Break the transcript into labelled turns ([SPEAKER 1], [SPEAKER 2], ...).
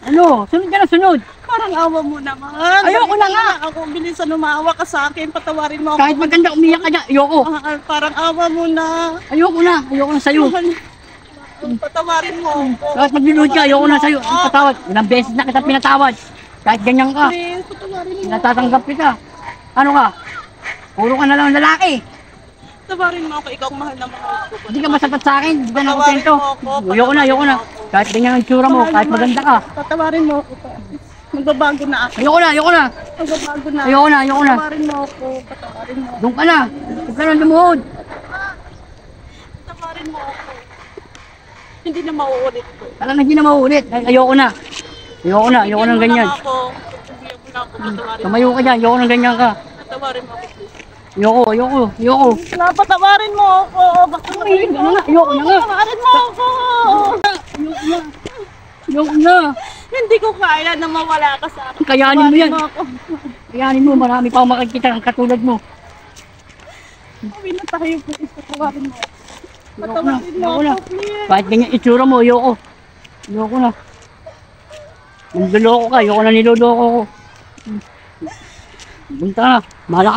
[SPEAKER 1] Ano? Sunod ka na, sunod.
[SPEAKER 2] Parang awa mo naman.
[SPEAKER 1] Ayoko na nga.
[SPEAKER 2] Ako, bilisan umawa ka sa akin. Patawarin mo ako.
[SPEAKER 1] Kahit maganda umiyak ka dyan, ayoko.
[SPEAKER 2] Parang awa mo na.
[SPEAKER 1] Ayoko na sa'yo.
[SPEAKER 2] Patawarin mo ako.
[SPEAKER 1] Kahit magluluhod ka, ayoko na sa'yo. Ang patawad. Ilang beses na kita pinatawad. Kahit ganyan ka,
[SPEAKER 2] Please, patawarin mo.
[SPEAKER 1] natatanggap kita. Ano ka? Puro ka na lang lalaki.
[SPEAKER 2] Patawarin mo ako. Ikaw ang mahal na mahal ko.
[SPEAKER 1] Hindi ka masapat sa akin, hindi ka na
[SPEAKER 2] Patawarin
[SPEAKER 1] kontento.
[SPEAKER 2] mo ako.
[SPEAKER 1] Ayoko na. Kahit ganyan ang tsura mo, kahit maganda ka.
[SPEAKER 2] Patawarin mo ako. Magbabago na ako.
[SPEAKER 1] Ayoko na.
[SPEAKER 2] Magbabago na.
[SPEAKER 1] Ayoko na.
[SPEAKER 2] Patawarin mo ako. Patawarin mo.
[SPEAKER 1] Doon ka na. Huwag ka na lumuhod.
[SPEAKER 2] Patawarin mo ako. Hindi na mauulit ko.
[SPEAKER 1] Talagang hindi na mauulit. Ayoko na. Ayoko na ng ganyan.
[SPEAKER 2] Ako. Bigyan mo na ako. Patawarin mo.
[SPEAKER 1] Tumayo ka dyan, ayoko ng ganyan ka.
[SPEAKER 2] Patawarin mo ako, please.
[SPEAKER 1] Ayoko.
[SPEAKER 2] Patawarin mo ako.
[SPEAKER 1] Ayoko na nga.
[SPEAKER 2] Patawarin mo ako.
[SPEAKER 1] Ayoko na.
[SPEAKER 2] Hindi ko kaya na mawala ka sa akin.
[SPEAKER 1] Kayanin mo yan.
[SPEAKER 2] Patawarin ako.
[SPEAKER 1] Kayanin mo, marami pa akong makikita ng katulad mo.
[SPEAKER 2] Uwi na tayo, please. Patawarin mo.
[SPEAKER 1] Ayoko na.
[SPEAKER 2] Patawarin mo ako, please.
[SPEAKER 1] Kahit ganyan itsura mo, ayoko na. Niloloko ka, ayoko na niloloko ko. Bunta ka na. Bahala ka.